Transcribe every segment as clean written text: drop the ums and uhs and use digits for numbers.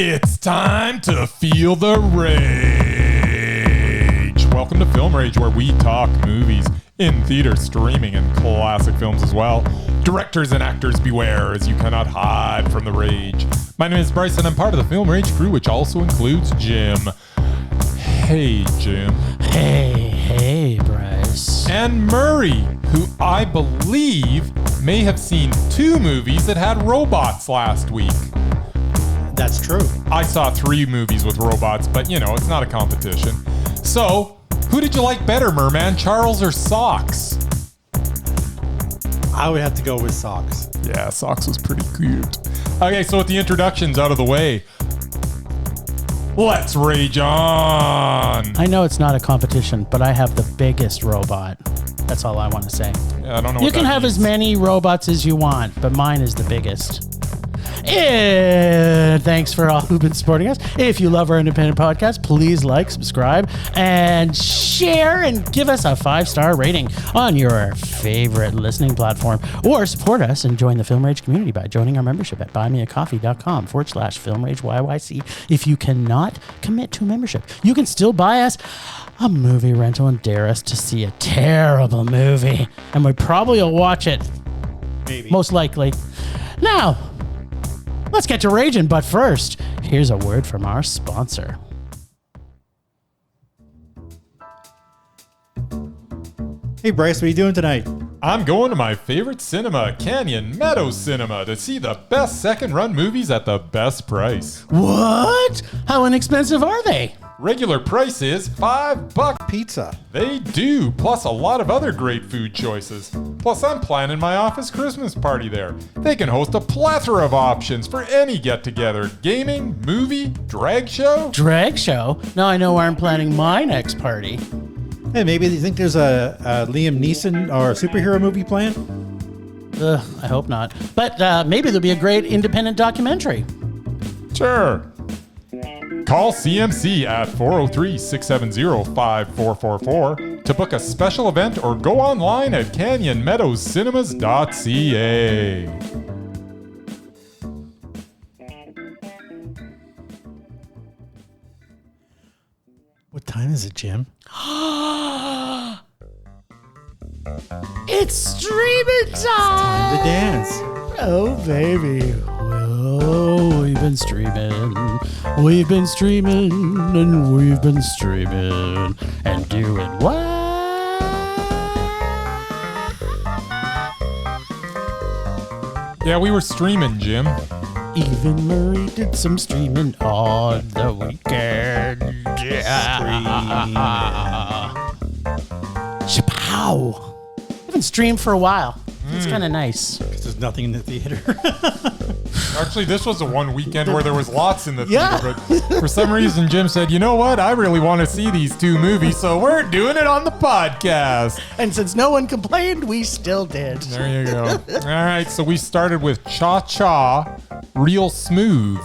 It's time to feel the rage. Welcome to Film Rage, where we talk movies in theater, streaming, and classic films as well. Directors and actors beware, as you cannot hide from the rage. My name is Bryce, and I'm part of the Film Rage crew, which also includes Jim. Hey, Jim. Hey, Bryce. And Murray, who I believe may have seen 2 movies that had robots last week. That's true. I saw 3 movies with robots, but it's not a competition. So, who did you like better, Merman, Charles or Socks? I would have to go with Socks. Yeah, Socks was pretty cute. Okay, so with the introductions out of the way, let's rage on. I know it's not a competition, but I have the biggest robot. That's all I want to say. Yeah, I don't know. You can have as many robots as you want, but mine is the biggest. And thanks for all who've been supporting us. If you love our independent podcast, please like, subscribe, and share, and give us a 5-star rating on your favorite listening platform. Or support us and join the Film Rage community by joining our membership at buymeacoffee.com/FilmRageYYC. If you cannot commit to membership, you can still buy us a movie rental and dare us to see a terrible movie. And we probably will watch it. Maybe. Most likely. Now, let's get to raging, but first, here's a word from our sponsor. Hey Bryce, what are you doing tonight? I'm going to my favorite cinema, Canyon Meadows Cinema, to see the best second-run movies at the best price. What? How inexpensive are they? Regular price is $5 Pizza. They do, plus a lot of other great food choices. Plus, I'm planning my office Christmas party there. They can host a plethora of options for any get-together. Gaming, movie, drag show. Drag show? Now I know where I'm planning my next party. Hey, maybe you think there's a Liam Neeson or a superhero movie planned? I hope not. But maybe there'll be a great independent documentary. Sure. Call CMC at 403-670-5444 to book a special event or go online at canyonmeadowscinema.ca. What time is it, Jim? It's streaming time! The dance. Oh, baby. Oh, we've been streaming, and we've been streaming, and doing what? Yeah, we were streaming, Jim. Even Murray did some streaming on the weekend. Chapow! I haven't streamed for a while. It's kind of nice. Because there's nothing in the theater. Actually, this was the one weekend where there was lots in the theater, but for some reason, Jim said, you know what? I really want to see these 2 movies, so we're doing it on the podcast. And since no one complained, we still did. There you go. All right, so we started with Cha-Cha Real Smooth.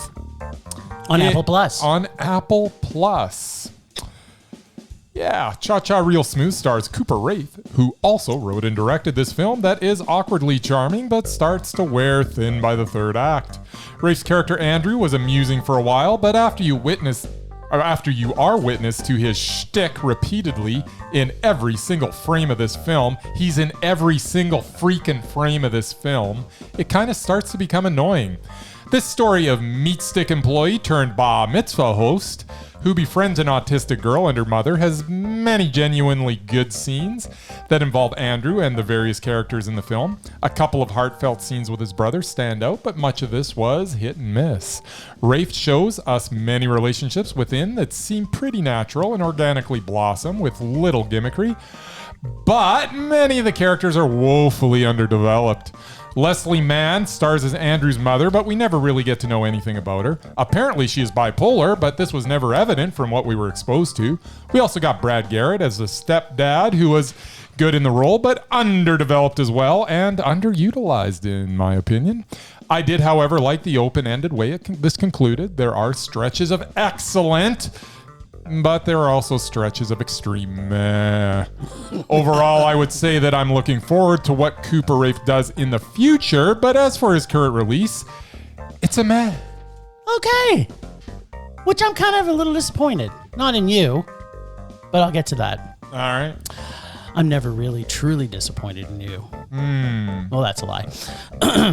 On Apple Plus. On Apple Plus. Yeah, Cha-Cha Real Smooth stars Cooper Wraith, who also wrote and directed this film that is awkwardly charming but starts to wear thin by the 3rd act. Wraith's character Andrew was amusing for a while, but after you are witness to his shtick repeatedly in every single frame of this film, he's in every single freaking frame of this film, it kind of starts to become annoying. This story of meat stick employee turned bar mitzvah host who befriends an autistic girl and her mother has many genuinely good scenes that involve Andrew and the various characters in the film. A couple of heartfelt scenes with his brother stand out, but much of this was hit and miss. Rafe shows us many relationships within that seem pretty natural and organically blossom with little gimmickry, but many of the characters are woefully underdeveloped. Leslie Mann stars as Andrew's mother, but we never really get to know anything about her. Apparently she is bipolar, but this was never evident from what we were exposed to. We also got Brad Garrett as the stepdad, who was good in the role, but underdeveloped as well, and underutilized in my opinion. I did, however, like the open-ended way this concluded. There are stretches of excellent, but there are also stretches of extreme meh. Overall, I would say that I'm looking forward to what Cooper Wraith does in the future, but as for his current release, it's a meh. Okay. which I'm kind of a little disappointed. Not in you, but I'll get to that. All right. I'm never really truly disappointed in you. Well, that's a lie.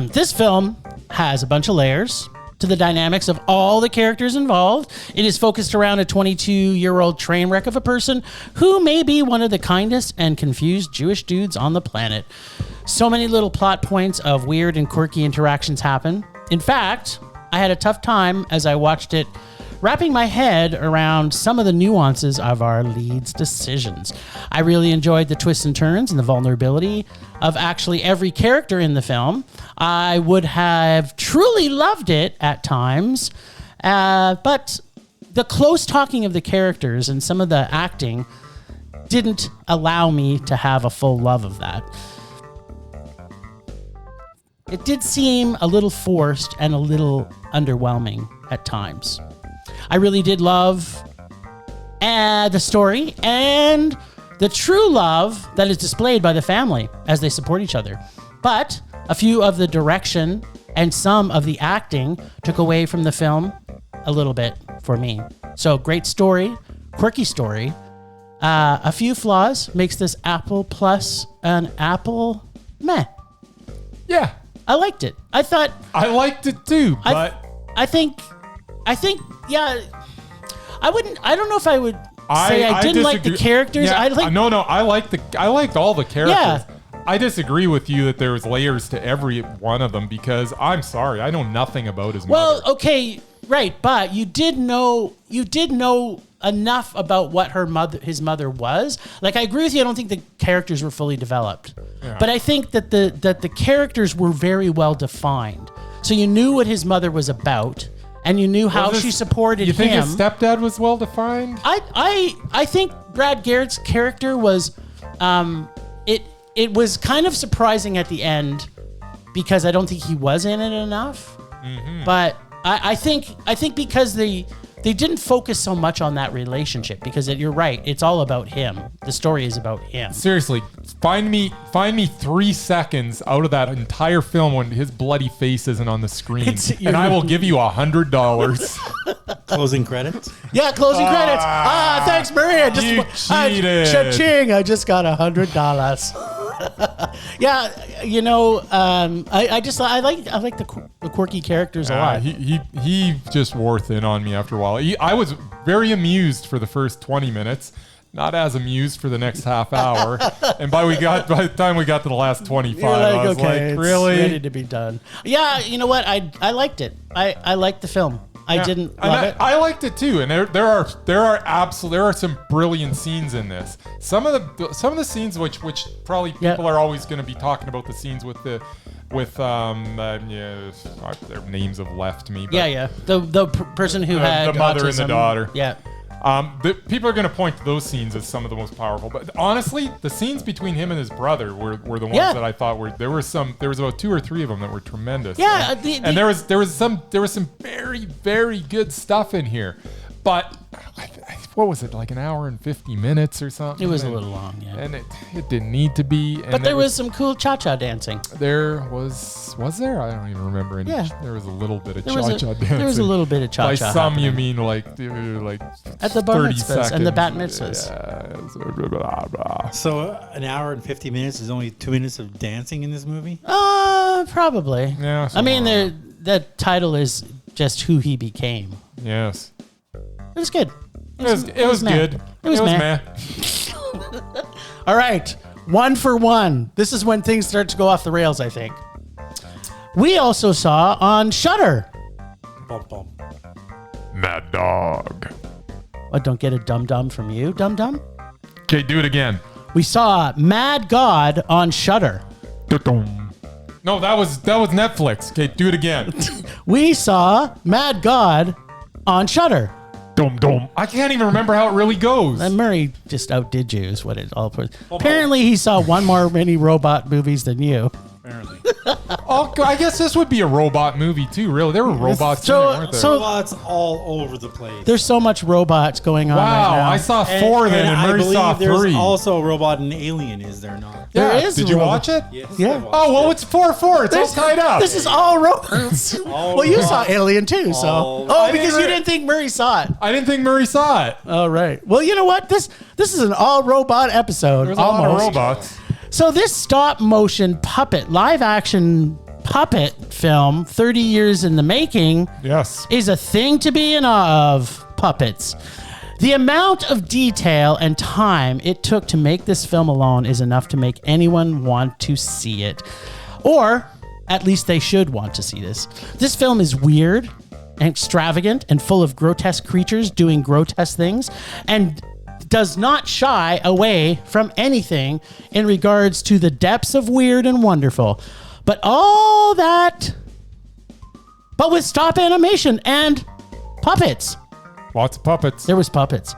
This film has a bunch of layers to the dynamics of all the characters involved. It is focused around a 22-year-old train wreck of a person who may be one of the kindest and confused Jewish dudes on the planet. So many little plot points of weird and quirky interactions happen. In fact, I had a tough time as I watched it wrapping my head around some of the nuances of our lead's decisions. I really enjoyed the twists and turns and the vulnerability of actually every character in the film. I would have truly loved it at times, but the close talking of the characters and some of the acting didn't allow me to have a full love of that. It did seem a little forced and a little underwhelming at times. I really did love the story and the true love that is displayed by the family as they support each other. But a few of the direction and some of the acting took away from the film a little bit for me. So great story, quirky story. A few flaws makes this Apple Plus an Apple meh. Yeah. I liked it. I liked it too, but I think, yeah. I don't know if I would say I didn't like the characters. Yeah, I liked all the characters. Yeah. I disagree with you that there was layers to every one of them because I'm sorry, I know nothing about his mother. Well, okay, right, but you did know enough about what his mother was. Like, I agree with you. I don't think the characters were fully developed, but I think that the characters were very well defined. So you knew what his mother was about, and you knew how she supported him. You think his stepdad was well defined? I think Brad Garrett's character was, it was kind of surprising at the end because I don't think he was in it enough. Mm-hmm. But I think because they didn't focus so much on that relationship because you're right, it's all about him. The story is about him. Seriously, find me 3 seconds out of that entire film when his bloody face isn't on the screen, and I will give you $100. Closing credits? Yeah, closing credits. Thanks, Maria. You cheated. Cha-ching, I just got $100. Yeah, I like the quirky characters a lot. He just wore thin on me after a while. I was very amused for the first 20 minutes, not as amused for the next half hour. And by the time we got to the last 25, I was okay, like, really? It's ready to be done. Yeah, you know what? I liked it. I liked the film. I didn't love it. I liked it too, and there are some brilliant scenes in this. Some of the scenes which probably people are always going to be talking about the scenes with their names have left me. But the person who had the mother autism, and the daughter. Yeah. People are going to point to those scenes as some of the most powerful, but honestly, the scenes between him and his brother were the ones that I thought were there was about 2 or 3 of them that were tremendous. Yeah, and there was some very, very good stuff in here, but what was it, like an hour and 50 minutes or something? It was a little long, yeah. And it didn't need to be. And but there was some cool cha-cha dancing. There was there? I don't even remember any. Yeah. There was a little bit of cha-cha dancing. There was a little bit of cha-cha. By some happening. You mean like at the bar mitzvahs and the bat mitzvahs. Yeah. So an hour and 50 minutes is only 2 minutes of dancing in this movie? Probably. Yeah. I mean, the title is just who he became. Yes. It was good. It was good. It was meh. All right. 1 for 1. This is when things start to go off the rails, I think. We also saw on Shudder. Bum, bum. Mad Dog. I don't get a dum-dum from you, dum-dum? Okay, do it again. We saw Mad God on Shudder. No, that was Netflix. Okay, do it again. We saw Mad God on Shudder. Dum. I can't even remember how it really goes. And Murray just outdid you is what it all put. Apparently he saw one more mini robot movies than you. Apparently. I guess this would be a robot movie too. Really, there were robots in it, weren't there? Robots all over the place. There's so much robots going on right now. I saw 4 then, and Murray saw 3. There's also a robot in Alien, is there not? Yeah, There is did a you robot. watch it? Yes. Yeah. I watched Oh well, it. it's 4-4. It's all tied up. This is all robots. well, you saw Alien too, so. All- Because you didn't think Murray saw it. I didn't think Murray saw it. All right. Well, you know what? This is an all robot episode. There's a lot of robots. So this stop motion puppet, live action puppet film, 30 years in the making, Yes. is a thing to be in awe of. Puppets. The amount of detail and time it took to make this film alone is enough to make anyone want to see it. Or at least they should want to see this. This film is weird and extravagant and full of grotesque creatures doing grotesque things, and does not shy away from anything in regards to the depths of weird and wonderful. But all that, but with stop animation and puppets. Lots of puppets. There was puppets.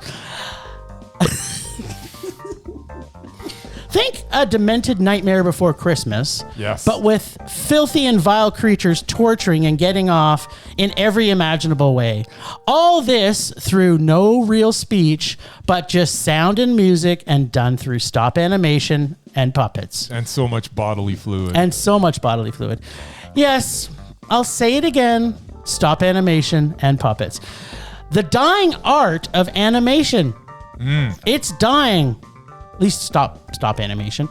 Think a demented Nightmare Before Christmas. Yes. But with filthy and vile creatures torturing and getting off in every imaginable way. All this through no real speech, but just sound and music, and done through stop animation and puppets. And so much bodily fluid. And so much bodily fluid. Yes, I'll say it again. Stop animation and puppets. The dying art of animation. It's dying. At least stop animation.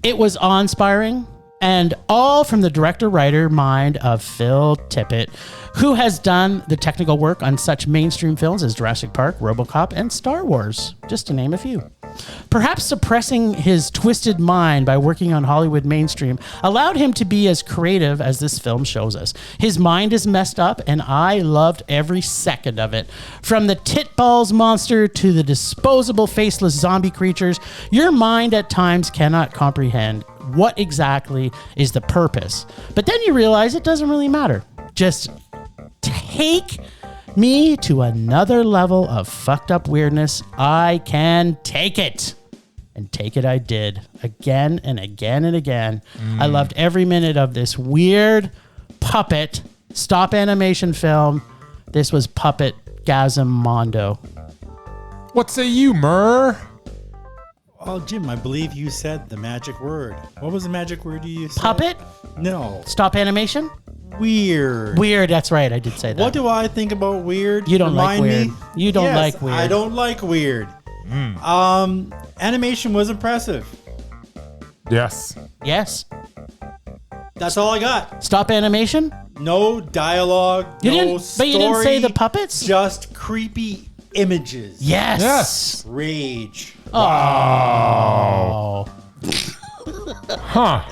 It was awe-inspiring, and all from the director-writer mind of Phil Tippett, who has done the technical work on such mainstream films as Jurassic Park, RoboCop, and Star Wars, just to name a few. Perhaps suppressing his twisted mind by working on Hollywood mainstream allowed him to be as creative as this film shows us. His mind is messed up, and I loved every second of it. From the titballs monster to the disposable faceless zombie creatures, your mind at times cannot comprehend what exactly is the purpose. But then you realize it doesn't really matter. Just take me to another level of fucked up weirdness. I can take it. And take it I did. Again and again and again. I loved every minute of this weird puppet stop animation film. This was Puppet Gasm Mondo. What say you, Murr? Oh, Jim, I believe you said the magic word. What was the magic word you used? Puppet? No. Stop animation? Weird. Weird, that's right. I did say that. What do I think about weird? You don't like Remind weird. me? You don't Yes, like weird. I don't like weird. Animation was impressive. Yes. Yes. That's all I got. Stop animation? No dialogue. You no didn't, story. but you didn't say the puppets? Just creepy images. Yes. Yes. Rage. Oh. Huh.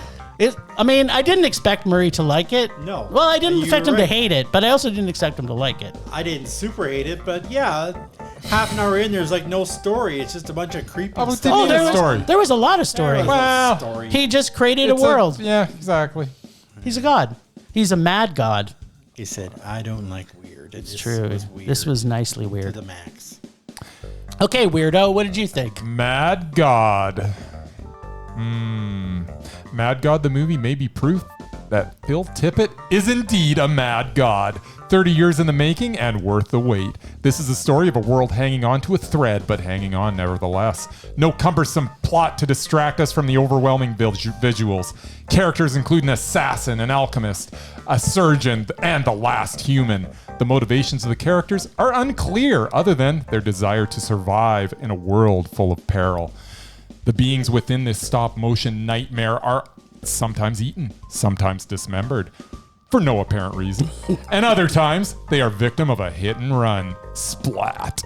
I didn't expect Murray to like it. No. Well, I didn't You expect were him to right. hate it, but I also didn't expect him to like it. I didn't super hate it, but yeah, half an hour in, there's like no story. It's just a bunch of creepy Oh, but stuff. didn't need a story. There was a lot of story. There was no Well, story. He just created It's a world. yeah, exactly. He's a god. He's a mad god. He said, "I don't like weird." It's true. Was weird This was nicely to weird. the max. Okay, weirdo, what did you think? Mad God. Mad God, the movie, may be proof that Phil Tippett is indeed a mad god. 30 years in the making and worth the wait. This is the story of a world hanging on to a thread, but hanging on nevertheless. No cumbersome plot to distract us from the overwhelming visuals. Characters include an assassin, an alchemist, a surgeon, and the last human. The motivations of the characters are unclear, other than their desire to survive in a world full of peril. The beings within this stop-motion nightmare are sometimes eaten, sometimes dismembered, for no apparent reason. And other times, they are victim of a hit and run. Splat.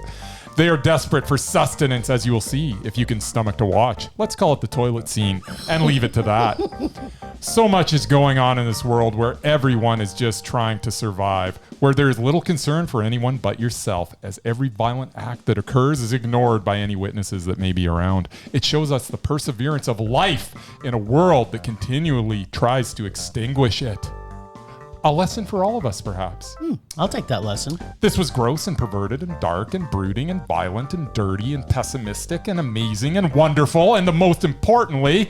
They are desperate for sustenance, as you will see, if you can stomach to watch. Let's call it the toilet scene, and leave it to that. So much is going on in this world where everyone is just trying to survive, where there is little concern for anyone but yourself, as every violent act that occurs is ignored by any witnesses that may be around. It shows us the perseverance of life in a world that continually tries to extinguish it. A lesson for all of us, perhaps. I'll take that lesson. This was gross and perverted and dark and brooding and violent and dirty and pessimistic and amazing and wonderful, and the most importantly,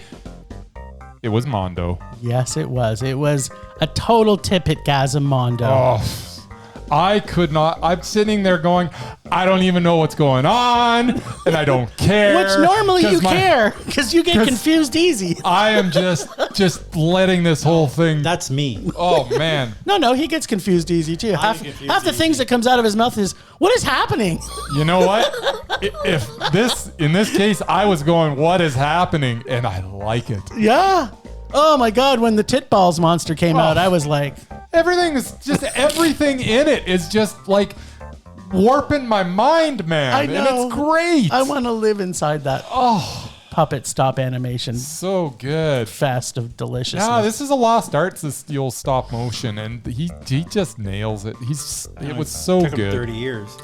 It was Mondo. Yes, it was. It was a total tip-it-gasm Mondo. Oh, I could not. I'm sitting there going, I don't even know what's going on, and I don't care. Which normally you care, because you get confused easy. I am just letting this whole thing. That's me. Oh, man. No, he gets confused easy, too. Half the things that comes out of his mouth is, what is happening? You know what? In this case, I was going, what is happening? And I like it. Yeah. Oh, my God. When the Tit Balls monster came out, I was like... Everything in it is just like warping my mind, man. I know. And it's great. I want to live inside that puppet stop animation So good. fest of deliciousness. Yeah, this is a lost art to steal stop motion, and he just nails it. It was so Took him good. 30 years.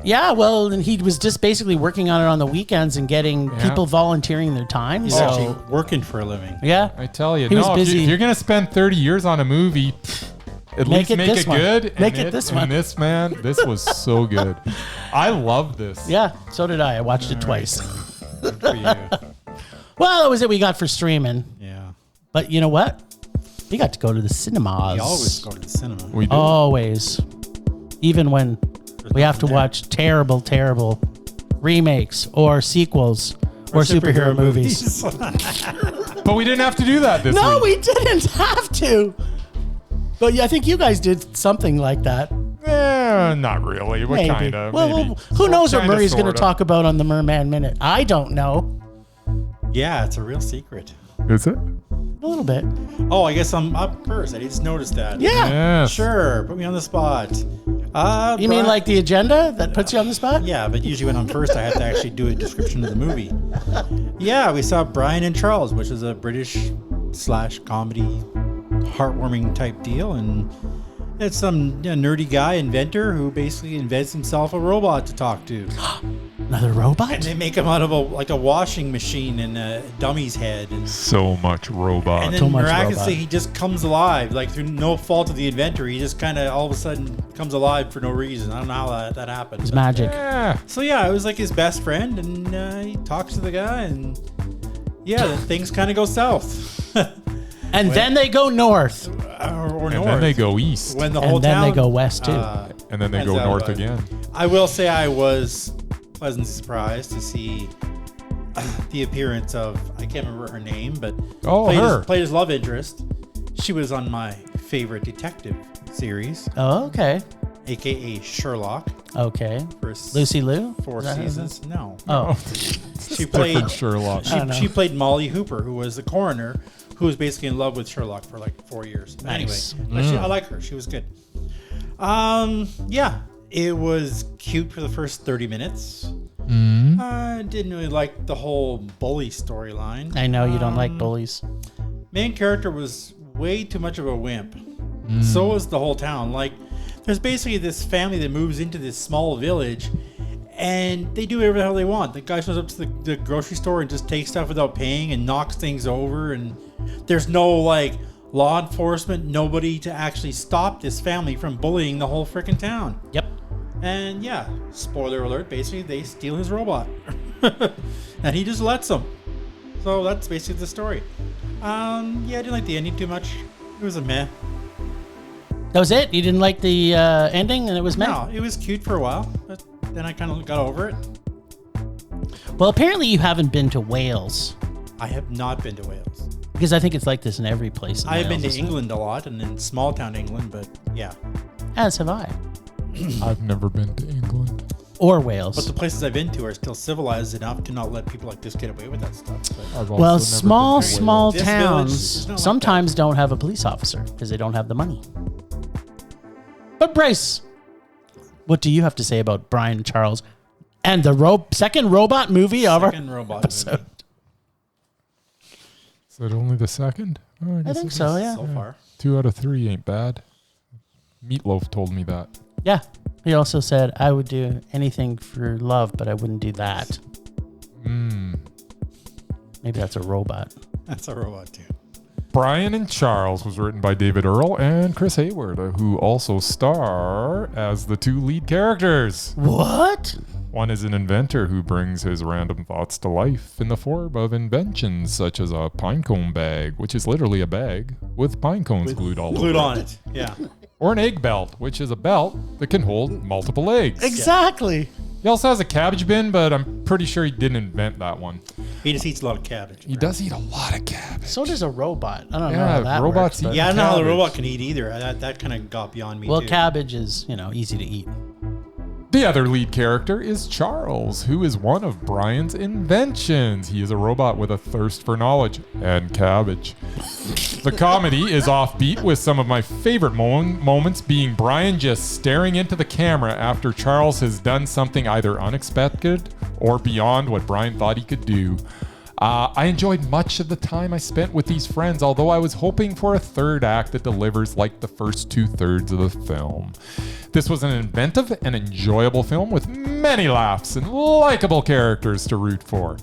Yeah, well, and he was just basically working on it on the weekends and getting people volunteering their time. He's So, actually working for a living. yeah. I tell you, He was if busy. you're gonna spend 30 years on a movie, at least Make it make this it one. good. Make and it this one. And this was so good. I love this. Yeah, so did I. I watched it twice. Good for you. Well, that was it we got for streaming. Yeah. But you know what? We got to go to the cinemas. We always go to the cinema. We do. Always. Even when we have to nothing there. watch terrible, terrible remakes or sequels or superhero movies. But we didn't have to do that this No, week. we didn't have to. But I think you guys did something like that. Not really. But Maybe. kind of. Well, who knows what Kinda, Murray's going to sorta. talk about on the Murman Minute? I don't know. Yeah, it's a real secret. Is it? A little bit. Oh, I guess I'm up first. I just noticed that. Yeah. Yes. Sure. Put me on the spot. You mean like the agenda that puts you on the spot? Yeah, but usually when I'm first, I have to actually do a description of the movie. Yeah, we saw Brian and Charles, which is a British/comedy, heartwarming type deal, and it's some nerdy guy inventor who basically invents himself a robot to talk to. Another robot? And they make him out of a washing machine and a dummy's head. And So much robot. then Too much miraculously, robot. he just comes alive, like through no fault of the inventor. He just kind of all of a sudden comes alive for no reason. I don't know how that happened. It's but- magic. Yeah. So yeah, it was like his best friend, and he talks to the guy, and yeah, then things kind of go south. And then they go north. or And north. then they go east. When the And whole then town, they go west, too. And then they depends go how, north again. I will say I was pleasantly surprised to see the appearance of, I can't remember her name, but played his love interest. She was on my favorite detective series, Oh, okay. aka Sherlock, Okay. for Lucy Liu? 4 Is that her seasons. No, Oh. she played Different Sherlock. I don't know. She played Molly Hooper, who was the coroner, who was basically in love with Sherlock for like 4 years. But Nice. Anyway, but I like her. She was good. Yeah, it was cute for the first 30 minutes. I didn't really like the whole bully storyline. I know you don't like bullies. Main character was way too much of a wimp. So was the whole town. Like, there's basically this family that moves into this small village, and they do whatever the hell they want. The guy shows up to the grocery store and just takes stuff without paying and knocks things over, and there's no like law enforcement, nobody to actually stop this family from bullying the whole freaking town. Yep. And yeah, spoiler alert, basically they steal his robot. And he just lets them. So that's basically the story. Yeah, I didn't like the ending too much. It was a meh. That was it? You didn't like the ending and it was meant? No, it was cute for a while, but then I kind of got over it. Well, apparently you haven't been to Wales. I have not been to Wales. Because I think it's like this in every place. I have been Wales, to isn't it? England a lot and in small town England, but yeah. As have I. I've never been to England. Or Wales. But the places I've been to are still civilized enough to not let people like this get away with that stuff. But I've also Well, never small, been to Wales. small This village towns is not like sometimes don't have a police officer because they don't have the money. But Bryce, what do you have to say about Brian Charles and the second robot movie of our second robot episode? movie Is it only the second? Oh, I guess think it so, is. yeah. so far. 2 out of 3 ain't bad. Meatloaf told me that. Yeah. He also said, I would do anything for love, but I wouldn't do that. Maybe that's a robot. That's a robot too. Brian and Charles was written by David Earl and Chris Hayward, who also star as the 2 lead characters. What? One is an inventor who brings his random thoughts to life in the form of inventions such as a pinecone bag, which is literally a bag with pine cones glued all over on it. Yeah. Or an egg belt, which is a belt that can hold multiple eggs. Exactly. He also has a cabbage bin, but I'm pretty sure he didn't invent that one. He just eats a lot of cabbage. He does eat a lot of cabbage. So does a robot. I don't know how that robots works. eat Yeah, I don't know how the cabbage. robot can eat either. That kind of got beyond me, Well, too. cabbage is, easy to eat. The other lead character is Charles, who is one of Brian's inventions. He is a robot with a thirst for knowledge and cabbage. The comedy is offbeat, with some of my favorite moments being Brian just staring into the camera after Charles has done something either unexpected or beyond what Brian thought he could do. I enjoyed much of the time I spent with these friends, although I was hoping for a third act that delivers like the first 2/3 of the film. This was an inventive and enjoyable film with many laughs and likable characters to root for.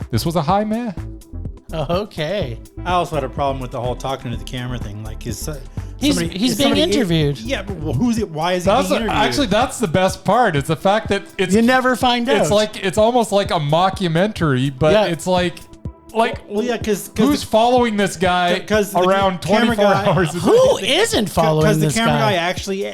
This was a high meh. Okay. I also had a problem with the whole talking to the camera thing. Like, He's being interviewed. Yeah, but who's it? Why is he That's being interviewed? actually, that's the best part. It's the fact that You never find out. it's almost like a mockumentary, but Yeah. it's like well, yeah, because who's following this guy 'cause the around camera 24 guy- hours a day? Who isn't following the this camera guy guy? actually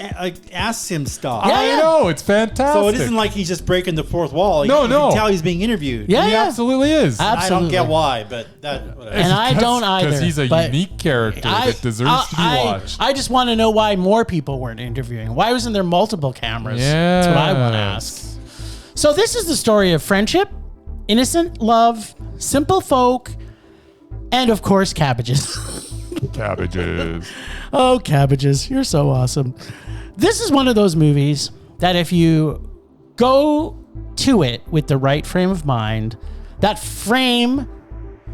asks him stuff. Yeah. I know, it's fantastic. So it isn't like he's just breaking the fourth wall. No, you no. can tell he's being interviewed. Yeah, He absolutely is. I don't get Absolutely. why, but that. Whatever. And I don't either. Because he's a but unique character that deserves to be watched. I just want to know why more people weren't interviewing. Why wasn't there multiple cameras? That's what I want to ask. So this is the story of friendship, innocent love, simple folk, and of course, cabbages. Cabbages. Oh, cabbages. You're so awesome. This is one of those movies that if you go to it with the right frame of mind, that frame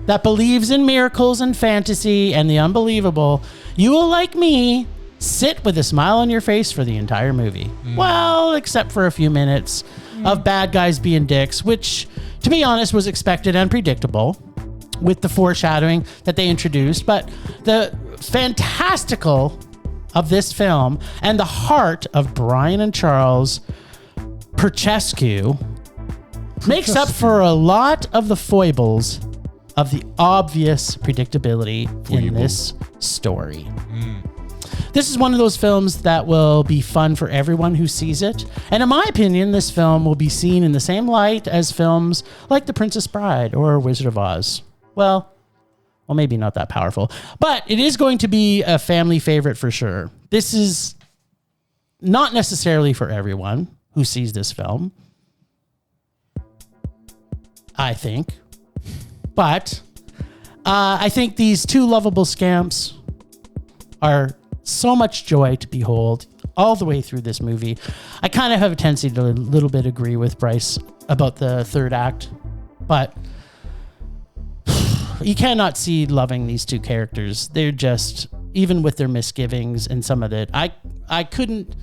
that believes in miracles and fantasy and the unbelievable, you will, like me, sit with a smile on your face for the entire movie. Well, except for a few minutes of bad guys being dicks, which, to be honest, was expected and predictable with the foreshadowing that they introduced. But the fantastical of this film and the heart of Brian and Charles Perchescu makes up for a lot of the foibles of the obvious predictability in this story. This is one of those films that will be fun for everyone who sees it. And in my opinion, this film will be seen in the same light as films like The Princess Bride or Wizard of Oz. Well, maybe not that powerful, but it is going to be a family favorite for sure. This is not necessarily for everyone who sees this film, I think. But I think these two lovable scamps are so much joy to behold all the way through this movie. I kind of have a tendency to a little bit agree with Bryce about the third act, but you cannot see loving these two characters. They're just, even with their misgivings and some of it, I couldn't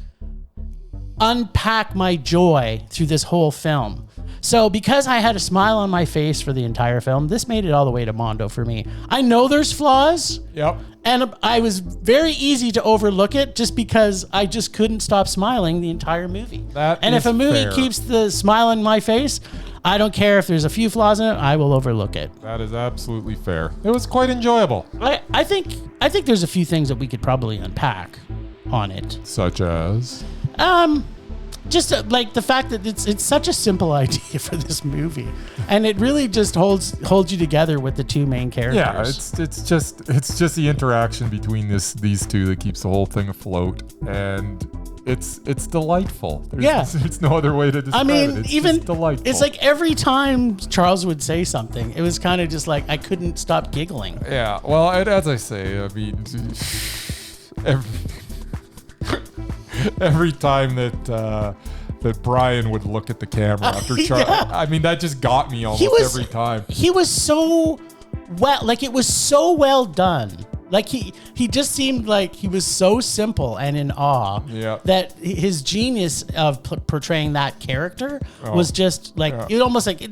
unpack my joy through this whole film. So because I had a smile on my face for the entire film, this made it all the way to Mondo for me. I know there's flaws. Yep. And I was very easy to overlook it just because I just couldn't stop smiling the entire movie. And if a movie keeps the smile on my face, I don't care if there's a few flaws in it, I will overlook it. That is absolutely fair. It was quite enjoyable. I think there's a few things that we could probably unpack on it. Such as? Just like the fact that it's such a simple idea for this movie, and it really just holds you together with the two main characters. Yeah, it's just the interaction between these two that keeps the whole thing afloat, and it's delightful. There's no other way to describe it. It's just delightful. It's like every time Charles would say something, it was kind of just like I couldn't stop giggling. Yeah, well, as I say, I mean, every time that Brian would look at the camera after Charles, I mean, that just got me almost every time. He was so well, like it was so well done. Like he just seemed like he was so simple and in awe that his genius of portraying that character was just like it almost like.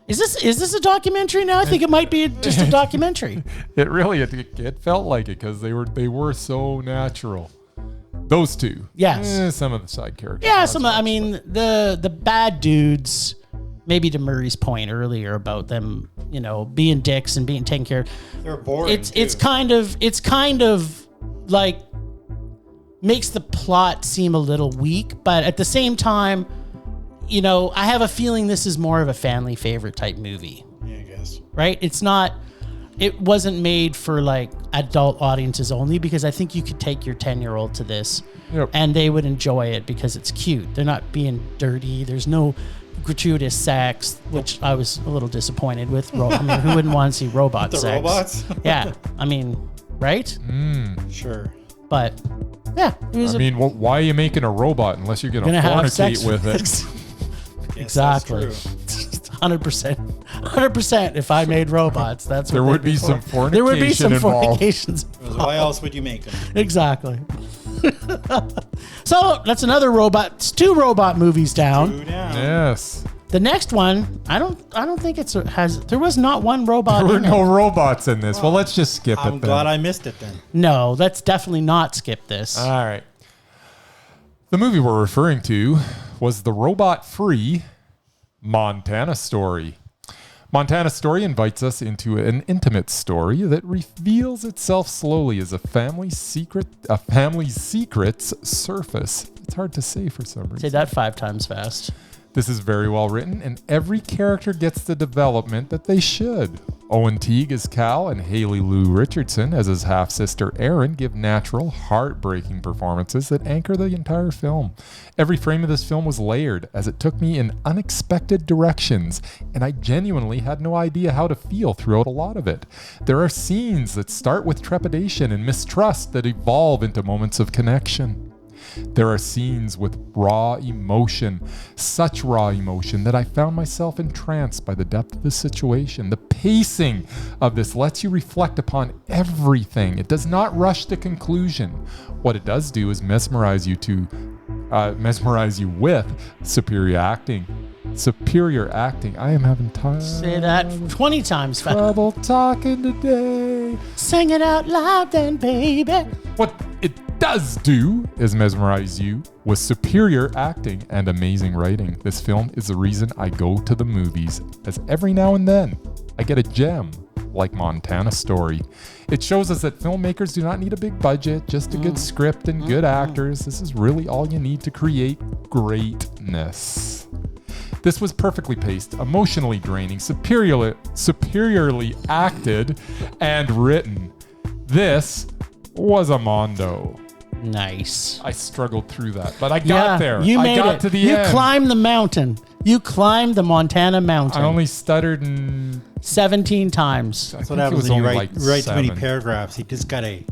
Is this a documentary now? I think it might be just a documentary. It really it felt like it because they were so natural. Those two. Yes. Some of the side characters. Yeah, the bad dudes, maybe to Murray's point earlier about them, being dicks and being taken care of. They're boring. It's kind of like makes the plot seem a little weak, but at the same time, I have a feeling this is more of a family favorite type movie. Yeah, I guess. Right? It wasn't made for like adult audiences only, because I think you could take your 10-year-old to this and they would enjoy it because it's cute. They're not being dirty. There's no gratuitous sex, which I was a little disappointed with. Who wouldn't want to see robot The sex? robots? Yeah. Right? Sure. But yeah, it was why are you making a robot unless you're going to fornicate with it? Exactly. That's true. 100%. If I made robots, that's what There would be some fornication involved. fornications. Why else would you make them? Exactly. So that's another robot. It's 2 robot movies down. 2 down. Yes. The next one, I don't think there was not one robot. There were in no it. robots in this. Well, let's just skip it I'm then. glad I missed it then. No, let's definitely not skip this. All right. The movie we're referring to was the robot-free Montana Story. Montana Story invites us into an intimate story that reveals itself slowly as a family's secrets surface. It's hard to say for some reason. Say that 5 times fast. This is very well written, and every character gets the development that they should. Owen Teague as Cal and Haley Lou Richardson as his half-sister Erin give natural, heartbreaking performances that anchor the entire film. Every frame of this film was layered, as it took me in unexpected directions, and I genuinely had no idea how to feel throughout a lot of it. There are scenes that start with trepidation and mistrust that evolve into moments of connection. There are scenes with raw emotion, such raw emotion that I found myself entranced by the depth of the situation. The pacing of this lets you reflect upon everything. It does not rush to conclusion. What it does do is mesmerize you with superior acting. Superior acting. I am having time. Say that 20 times fast. Trouble talking today. Sing it out loud then, baby. What it does do is mesmerize you with superior acting and amazing writing. This film is the reason I go to the movies, as every now and then I get a gem like Montana Story. It shows us that filmmakers do not need a big budget, just a good script and good actors. This is really all you need to create greatness. This was perfectly paced, emotionally draining, superiorly acted, and written. This was a mondo. Nice. I struggled through that, but I got there. You made I got it. to the You end. climbed the mountain. You climbed the Montana mountain. I only stuttered in 17 times. That's what happens when you write too many paragraphs. You just gotta,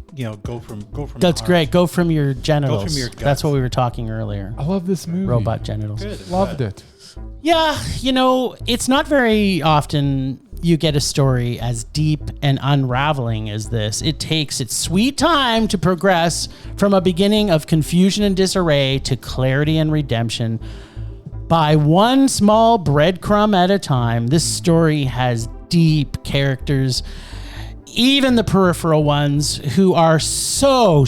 go from. That's the great. Go from your genitals. Go from your guts. That's what we were talking earlier. I love this movie. Robot genitals. Good. Loved it. Yeah, it's not very often you get a story as deep and unraveling as this. It takes its sweet time to progress from a beginning of confusion and disarray to clarity and redemption. By one small breadcrumb at a time, this story has deep characters, even the peripheral ones who are so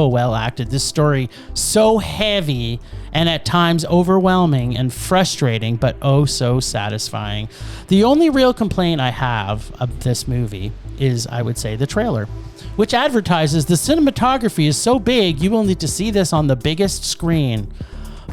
well acted. This story so heavy and at times overwhelming and frustrating, but oh so satisfying. The only real complaint I have of this movie is, I would say, the trailer, which advertises the cinematography is so big you will need to see this on the biggest screen,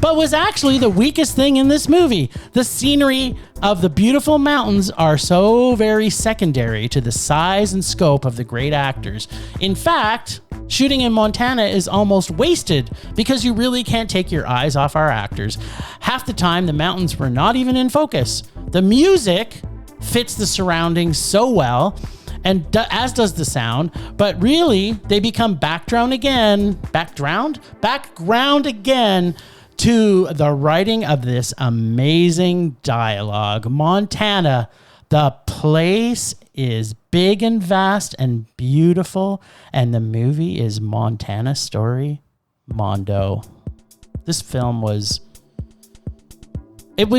but was actually the weakest thing in this movie. The scenery of the beautiful mountains are so very secondary to the size and scope of the great actors. In fact, shooting in Montana is almost wasted because you really can't take your eyes off our actors. Half the time, the mountains were not even in focus. The music fits the surroundings so well, and as does the sound, but really, they become background again to the writing of this amazing dialogue. Montana, the place is big and vast and beautiful, and the movie is Montana Story Mondo. This film was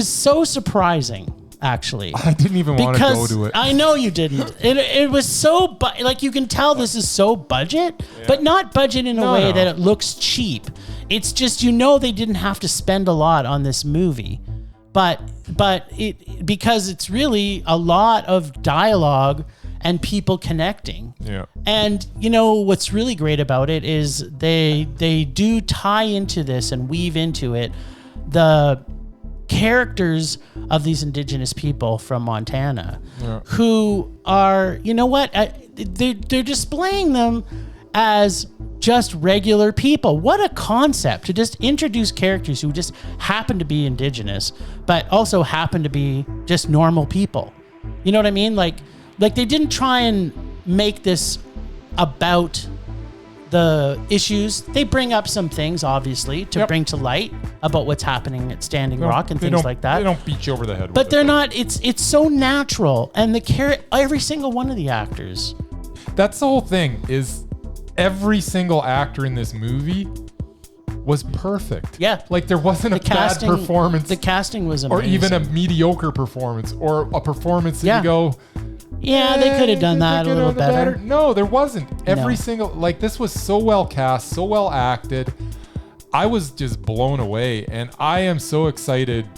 so surprising actually. I didn't even want to go to it. I know you didn't. It was so like you can tell this is so budget, but not budget in a way that it looks cheap. It's just they didn't have to spend a lot on this movie, but because it's really a lot of dialogue and people connecting. Yeah. And what's really great about it is they do tie into this and weave into it the characters of these indigenous people from Montana who are, they're displaying them as just regular people. What a concept to just introduce characters who just happen to be indigenous, but also happen to be just normal people. You know what I mean? Like they didn't try and make this about the issues. They bring up some things, obviously, to bring to light about what's happening at Standing Rock and things like that. They don't beat you over the head with it. But they're not. It's so natural, and every single one of the actors. That's the whole thing. Is every single actor in this movie was perfect. Yeah, like there wasn't a bad performance. The casting was amazing, or even a mediocre performance, or a performance that you go. Yeah, they could have done that a little better. No, there wasn't. Every single, this was so well cast, so well acted. I was just blown away, and I am so excited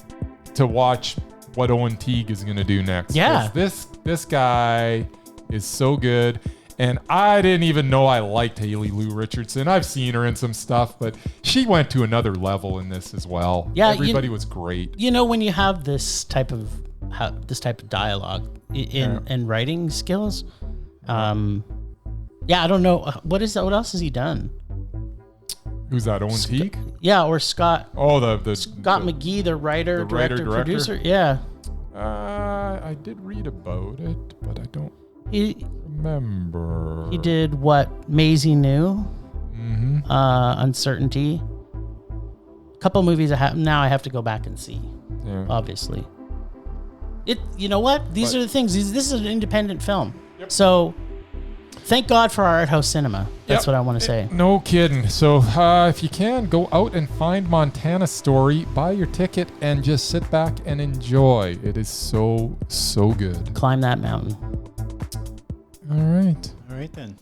to watch what Owen Teague is going to do next. Yeah. This guy is so good, and I didn't even know I liked Haley Lou Richardson. I've seen her in some stuff, but she went to another level in this as well. Yeah, everybody was great. When you have this type of dialogue in writing skills, I don't know what else has he done. Who's that? Owen Teague? Yeah, or Scott. Oh, the Scott McGee, the writer, director, producer. Yeah. I did read about it, but I don't remember. He did what Maisie knew. Mm-hmm. Uncertainty. A couple movies now I have to go back and see. Yeah. Obviously. You know what? These are the things. This is an independent film. Yep. So thank God for our art house cinema. That's what I want to say. No kidding. So if you can, go out and find Montana Story, buy your ticket, and just sit back and enjoy. It is so, so good. Climb that mountain. All right. All right, then.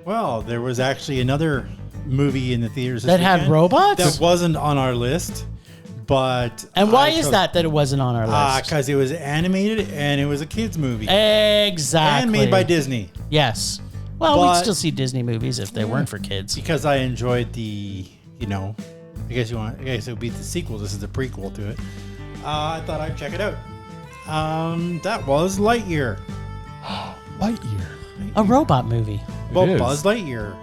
Well, there was actually another movie in the theaters that had robots? That wasn't on our list. And why is that it wasn't on our list? Because it was animated and it was a kids movie. Exactly. And made by Disney. Yes. Well, we'd still see Disney movies if they weren't for kids. Because I enjoyed I guess it would be the sequel. This is the prequel to it. I thought I'd check it out. That was Lightyear. Lightyear. A robot movie. Well, Buzz Lightyear.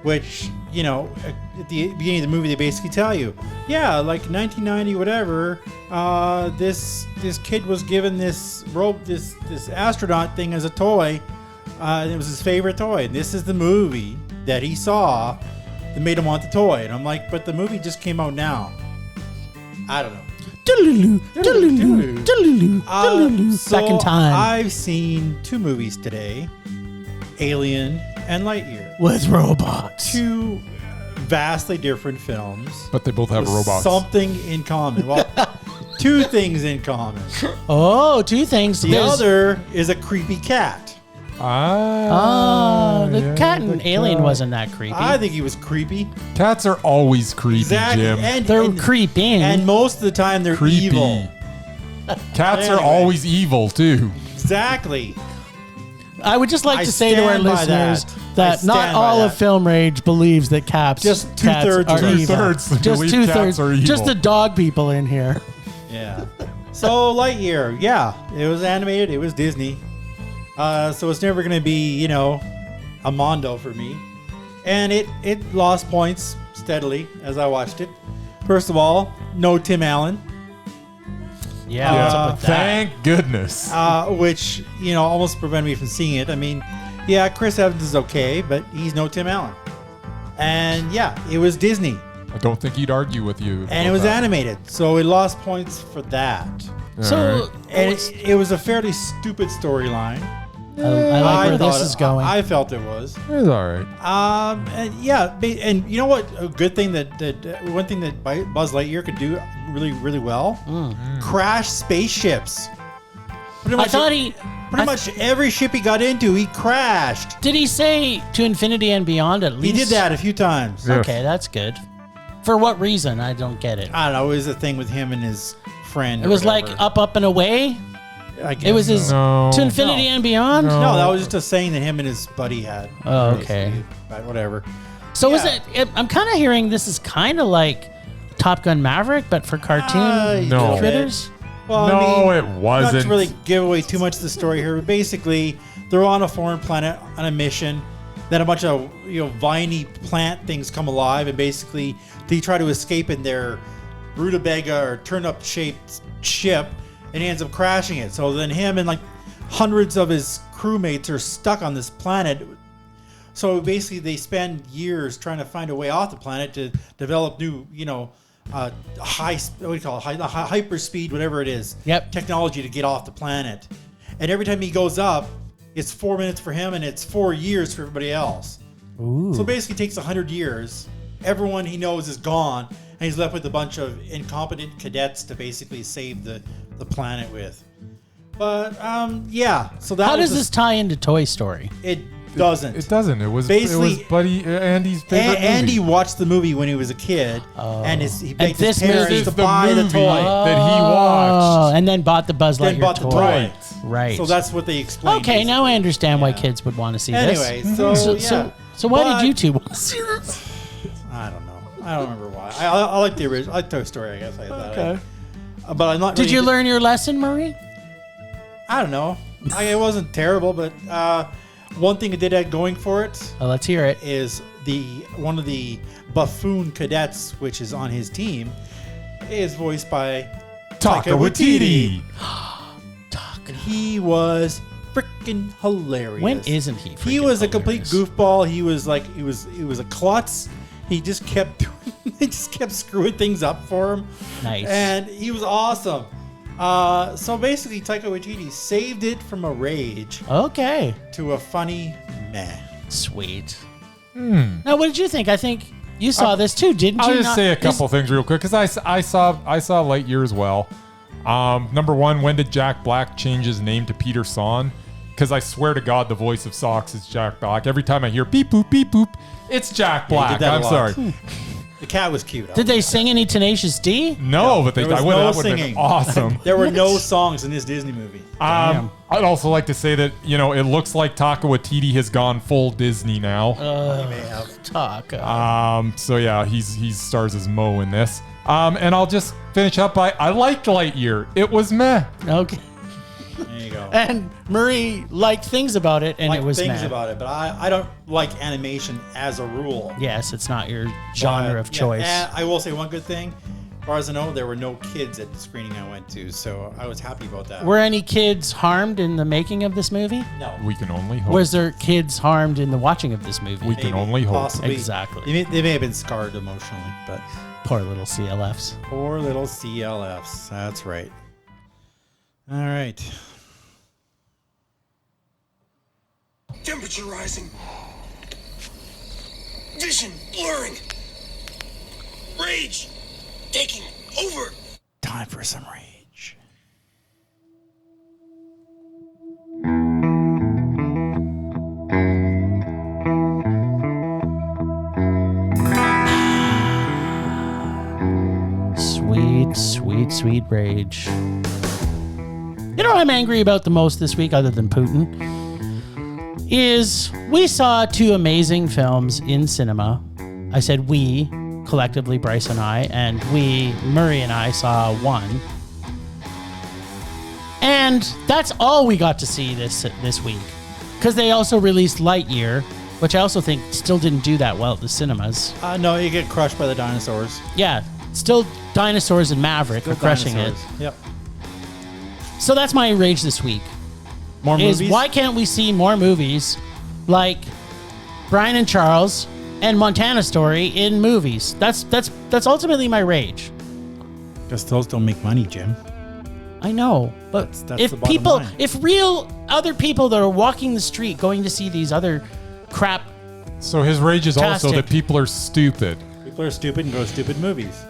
Which, at the beginning of the movie, they basically tell you, like 1990, whatever, this kid was given this astronaut thing as a toy, and it was his favorite toy. And this is the movie that he saw that made him want the toy. And I'm like, but the movie just came out now. I don't know. Back in time. I've seen two movies today, Alien and Lightyear. With robots. Two vastly different films. But they both have robots. Something in common. Well, two things in common. Oh, two things. The other is a creepy cat. The cat in Alien wasn't that creepy. I think he was creepy. Cats are always creepy, Jim. And they're creeping. And most of the time they're evil. Cats are always evil, too. Exactly. I would just like to say to our listeners that not all of Film Rage believes that cats just cats two-thirds are evil. Just two-thirds are evil. Just the dog people in here. Yeah. So Lightyear, it was animated. It was Disney. So it's never going to be, a Mondo for me. And it lost points steadily as I watched it. First of all, no Tim Allen. Yeah, what's up with that? Thank goodness. Which, almost prevented me from seeing it. I mean, Chris Evans is okay, but he's no Tim Allen. And it was Disney. I don't think he'd argue with you. And it was animated, so it lost points for that. So, and it was a fairly stupid storyline. I like where this thought is going. I felt it was. It was all right. And you know what? A good thing that one thing that Buzz Lightyear could do really, really well: crash spaceships. Pretty much every ship he got into, he crashed. Did he say to infinity and beyond at least? He did that a few times. Yeah. Okay, that's good. For what reason? I don't get it. I don't know. It was a thing with him and his friend. It was like up and away. I guess It was his No. to infinity and beyond. No, that was just a saying that him and his buddy had. Oh, okay. But whatever. So is Yeah. it? I'm kind of hearing this is kind of like Top Gun Maverick, but for cartoon No. critters. Well, No, it Not wasn't. to really give away too much of the story here, but basically, they're on a foreign planet on a mission. Then a bunch of viney plant things come alive, and basically they try to escape in their rutabaga or turnip shaped ship, and he ends up crashing it. So then him and like hundreds of his crewmates are stuck on this planet. So basically, they spend years trying to find a way off the planet to develop new, hyper speed, whatever it is. Yep. Technology to get off the planet. And every time he goes up, it's 4 minutes for him and it's 4 years for everybody else. Ooh. So basically, it takes 100 years. Everyone he knows is gone, and he's left with a bunch of incompetent cadets to basically save the planet with. But so that How was does this tie into Toy Story? It doesn't. It doesn't. It was Basically- Buddy Andy's favorite Andy movie. watched the movie when he was a kid, and he begged this his parents movie- to The buy the movie toy. that he Oh, watched. and then bought the Buzz Then Lightyear bought the toy. toy. Right. So that's what they explained. Okay, now I understand why Yeah. kids would want to see Anyway, this. so why But- did you two want to see this? I don't know. I don't remember why. I like the original. I like Toy Story. I guess. But I'm not. Did really you learn your lesson, Marie? I don't know. It wasn't terrible, but one thing it did have going for it Well, let's hear it. is one of the buffoon cadets, which is on his team, is voiced by Taika Waititi. And he was freaking hilarious. When isn't he? He freaking was a complete hilarious? goofball. He was a klutz. He just kept screwing things up for him. Nice. And he was awesome. So basically, Taika Waititi saved it from a rage Okay. to a funny meh. Sweet. Now, what did you think? I think you saw this too, didn't you? I'll just not? say a couple things real quick because I saw Lightyear as well. Number one, when did Jack Black change his name to Peter Son? Because I swear to God, the voice of Socks is Jack Black. Every time I hear beep boop, it's Jack Yeah, he Black. did that a I'm lot. sorry. The cat was cute. Did they sing any Tenacious D? No, but there was that no would have been singing. awesome. There were no songs in this Disney movie. Damn. I'd also like to say that, it looks like Taika Waititi has gone full Disney now. He may have. Talk. So yeah, he stars as Mo in this. And I'll just finish up by I liked Lightyear. It was meh. Okay. There you go. And Marie liked things about it, and Like it was things meh. about it, but I don't like animation as a rule. Yes, it's not your genre of Yeah, choice. and I will say one good thing. As far as I know, there were no kids at the screening I went to, so I was happy about that. Were any kids harmed in the making of this movie? No. We can only hope. Was there kids harmed in the watching of this movie? We can only hope. Possibly. Exactly. They may have been scarred emotionally, but Poor little CLFs. poor little CLFs. That's right. All right. Temperature rising. Vision blurring. Rage taking over. Time for some rage. Sweet, sweet, sweet rage. You know what I'm angry about the most this week, other than Putin? Is we saw two amazing films in cinema. I said we, collectively Bryce and I, and Murray and I saw one. And that's all we got to see this week. Because they also released Lightyear, which I also think still didn't do that well at the cinemas. No, you get crushed by the dinosaurs. Yeah, still dinosaurs and Maverick are crushing it. Yep. So that's my rage this week. More Is movies. why can't we see more movies like Brian and Charles and Montana Story in movies? That's ultimately my rage. Just those don't make money, Jim. I know, but That's if the bottom people, line. if real other people that are walking the street going to see these other crap, So his rage is also Fantastic. that people are stupid. People are stupid and go to stupid movies,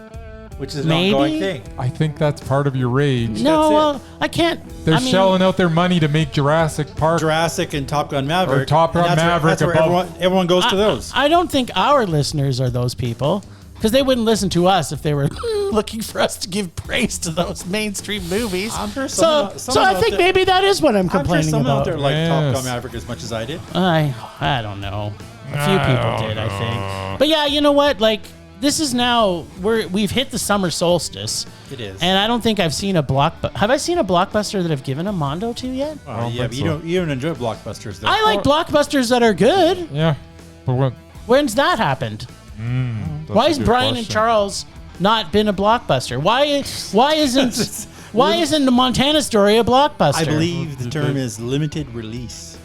which is an Maybe. ongoing thing. I think that's part of your rage. no, That's it. well, I can't. They're I mean, shelling out their money to make Jurassic Park. Jurassic and Top Gun Maverick. Or Top Gun and Maverick That's where above- everyone goes to those. I don't think our listeners are those people because they wouldn't listen to us if they were looking for us to give praise to those mainstream movies. I'm sure so someone I out think there- maybe that is what I'm I'm sure complaining someone out about. there liked Top Yes. Gun Maverick as much as I did. I don't know. A few people did, I think. But yeah, you know what? Like, this is now we've hit the summer solstice. It is. And I don't think I've seen a blockbuster. Have I seen a blockbuster that I've given a Mondo to yet? don't Yeah, think but so. you don't enjoy blockbusters though. I like blockbusters that are good. Yeah. But what? When's that happened? That's Why a is good Brian and question. Charles not been a blockbuster? Why isn't the Montana Story a blockbuster? I believe the term is limited release.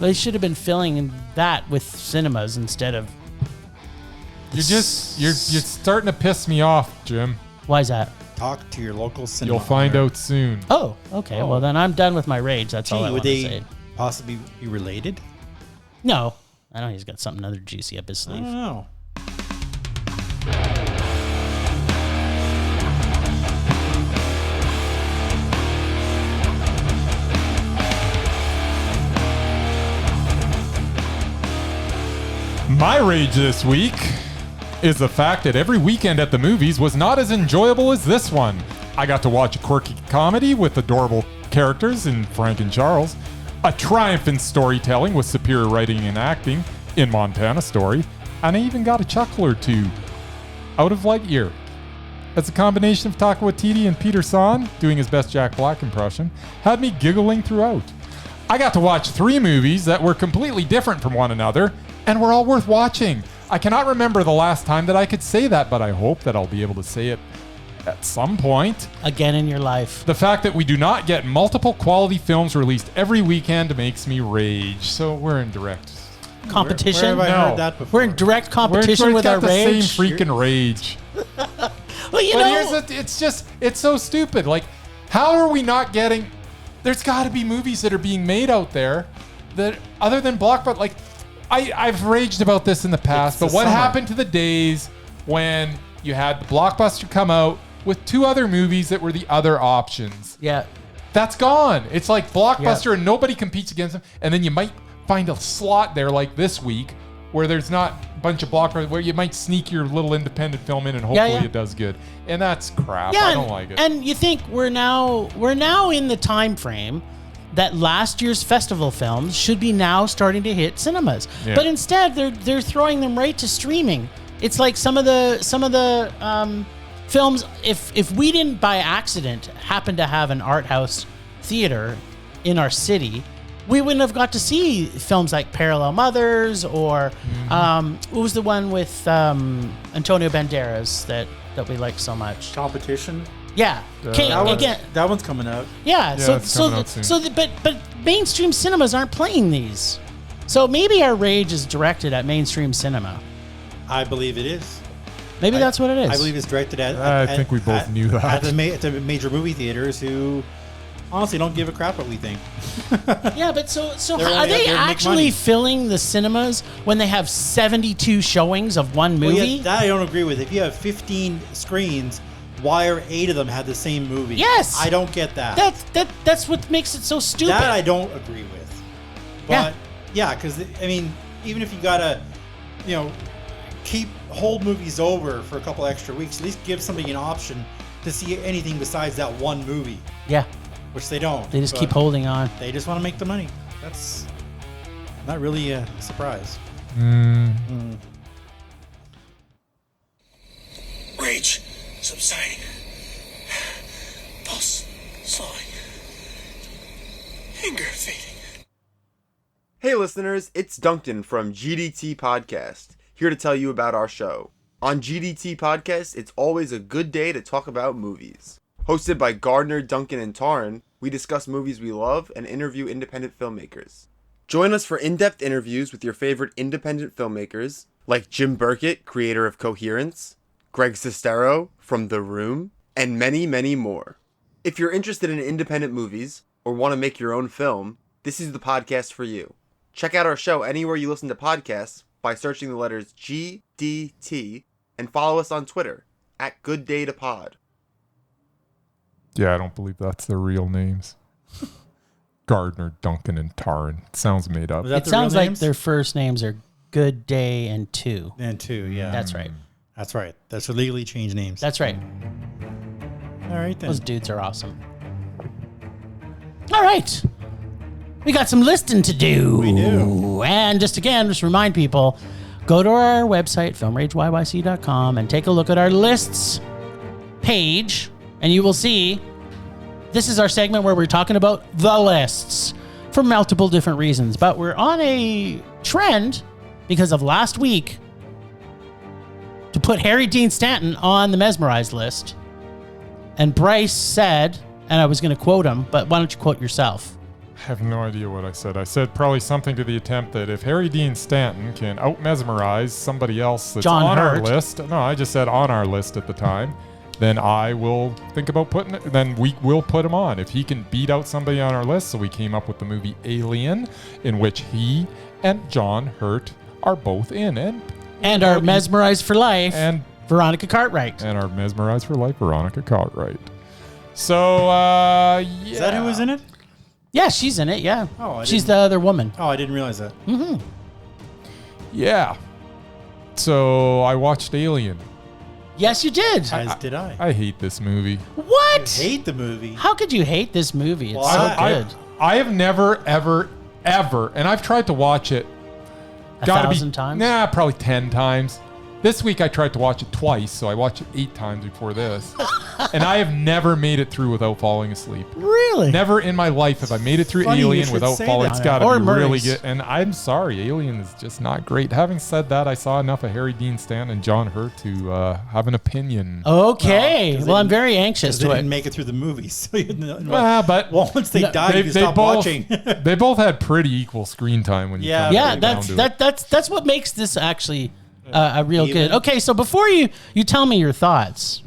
They should have been filling that with cinemas instead of. You're starting to piss me off, Jim. Why is that? Talk to your local cinema. You'll find owner. out soon. Oh, okay. Well, then I'm done with my rage. That's all I Gee, want would to they say. possibly be related? No, I know he's got something other juicy up his I sleeve. don't know. My rage this week is the fact that every weekend at the movies was not as enjoyable as this one. I got to watch a quirky comedy with adorable characters in Frank and Charles, a triumph in storytelling with superior writing and acting in Montana Story, and I even got a chuckle or two out of Lightyear. As a combination of Taika Waititi and Peter San, doing his best Jack Black impression, had me giggling throughout. I got to watch 3 movies that were completely different from one another, and were all worth watching. I cannot remember the last time that I could say that, but I hope that I'll be able to say it at some point. Again in your life. The fact that we do not get multiple quality films released every weekend makes me rage. So we're in direct. Competition. Where have I No. heard that before? We're in direct We're competition with our got the rage. same freaking rage. Well, you But know, it's so stupid. Like, how are we not getting? There's got to be movies that are being made out there that, other than Blockbuster, like, I've raged about this in the past. It's But the what summer. happened to the days when you had Blockbuster come out with 2 other movies that were the other options? yeah. That's gone. It's like Blockbuster and nobody competes against them. And then you might find a slot there like this week where there's not a bunch of Blockbusters, where you might sneak your little independent film in and hopefully yeah. it does good. And that's crap. Yeah, I don't like it. And you think we're now in the time frame that last year's festival films should be now starting to hit cinemas. Yeah. But instead they're throwing them right to streaming. It's like some of the films, if we didn't by accident happen to have an art house theater in our city, we wouldn't have got to see films like Parallel Mothers or what was the one with Antonio Banderas that we like so much? Competition. Yeah. Okay, again, That one's coming out. yeah. Yeah, it's coming out soon. But mainstream cinemas aren't playing these. So maybe our rage is directed at mainstream cinema. I believe it is. Maybe that's what it is. I believe it's directed at. I think we both knew that. At the major movie theaters who honestly don't give a crap what we think. Yeah, but so They're are only out they there to make actually money. filling the cinemas when they have 72 showings of one movie? Well, yeah, that I don't agree with. If you have 15 screens, why are 8 of them have the same movie? Yes! I don't get that. That's what makes it so stupid. That I don't agree with. But yeah, because I mean, even if you gotta, hold movies over for a couple extra weeks, at least give somebody an option to see anything besides that one movie, yeah, which they don't. they just But keep holding on. They just want to make the money. That's not really a surprise. Rage subsiding. Pulse slowing. Anger fading. Hey listeners, it's Duncan from GDT Podcast, here to tell you about our show. On GDT Podcast, it's always a good day to talk about movies. Hosted by Gardner, Duncan, and Tarn, we discuss movies we love and interview independent filmmakers. Join us for in-depth interviews with your favorite independent filmmakers, like Jim Burkett, creator of Coherence, Greg Sestero from The Room, and many, many more. If you're interested in independent movies or want to make your own film, this is the podcast for you. Check out our show anywhere you listen to podcasts by searching the letters GDT and follow us on Twitter at GoodDayToPod. Yeah, I don't believe that's their real names. Gardner, Duncan, and Taryn. Sounds made up. Was that It the sounds real like names? their first names are Good Day and Two. And 2, yeah. That's right. That's right. That's legally changed names. That's right. All right, then. Those dudes are awesome. All right. We got some listing to do. We do. And just remind people, go to our website, filmrageyyc.com, and take a look at our lists page, and you will see this is our segment where we're talking about the lists for multiple different reasons. But we're on a trend because of last week to put Harry Dean Stanton on the Mesmerized list. And Bryce said, and I was going to quote him, but why don't you quote yourself? I have no idea what I said. I said probably something to the attempt that if Harry Dean Stanton can out-mesmerize somebody else that's John on our Hurt. list, no, I just said on our list at the time, then I will think about putting it, then we will put him on. If he can beat out somebody on our list, so we came up with the movie Alien, in which he and John Hurt are both in, And our Mesmerized for Life, and Veronica Cartwright. and our Mesmerized for Life, Veronica Cartwright. So, yeah. Is that who was in it? Yeah, she's in it, yeah. Oh, I she's didn't- the other woman. Oh, I didn't realize that. Yeah. So I watched Alien. Yes, you did. As did I. I hate this movie. What? hate the movie. How could you hate this movie? It's Well, so I- good. I have never, ever, and I've tried to watch it. A Gotta 1,000 times? Nah, probably 10 times. This week I tried to watch it twice, so I watched it 8 times before this. And I have never made it through without falling asleep. Really? Never in my life have I made it through Funny you Alien should without say falling. that. It's got to Or be really Murray's. good. And I'm sorry, Alien is just not great. Having said that, I saw enough of Harry Dean Stanton and John Hurt to have an opinion. Okay. Well, 'cause Well, they I'm didn't- very anxious Because they to didn't it. make it through the movie. So you know, But once they died, you can stop both, watching. they both had pretty equal screen time when you Yeah. come Yeah, right that's down to it. that's what makes this actually a real Even? good. Okay, so before you tell me your thoughts,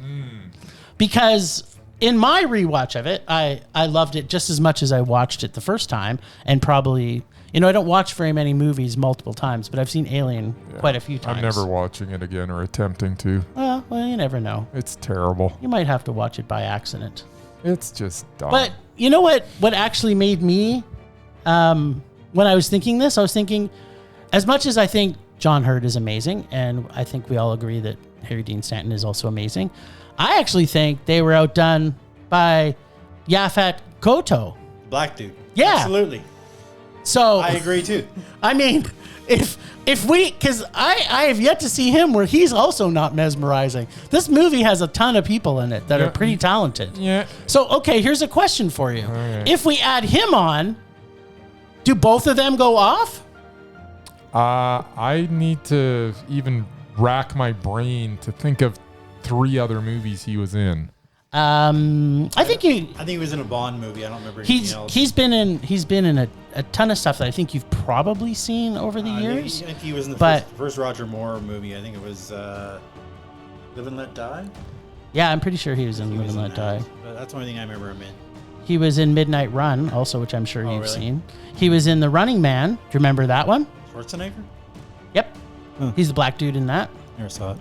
because in my rewatch of it, I loved it just as much as I watched it the first time, and probably I don't watch very many movies multiple times, but I've seen Alien quite a few times. I'm never watching it again or attempting to. Well, you never know. It's terrible. You might have to watch it by accident. It's just dumb. But you know what? What actually made me, when I was thinking this, I was thinking, as much as I think John Hurt is amazing, and I think we all agree that Harry Dean Stanton is also amazing, I actually think they were outdone by Yaphet Kotto. Black dude. Yeah. Absolutely. So I agree too. I mean, if we, because I have yet to see him where he's also not mesmerizing. This movie has a ton of people in it that Yeah. are pretty talented. yeah, So, okay, here's a question for you. right. If we add him on, do both of them go off? I need to even rack my brain to think of 3 other movies he was in. I think I think he was in a Bond movie. I don't remember anything else. he's been in a ton of stuff that I think you've probably seen over the years. I think he was in the But- first Roger Moore movie. I think it was Live and Let Die. Yeah, I'm pretty sure he was in He Live was and in Let that. Die. But that's the only thing I remember him in. He was in Midnight Run, also, which I'm sure Oh, you've really? seen. He was in The Running Man. Do you remember that one? Schwarzenegger? Yep. Huh. He's the black dude in that. Never saw it.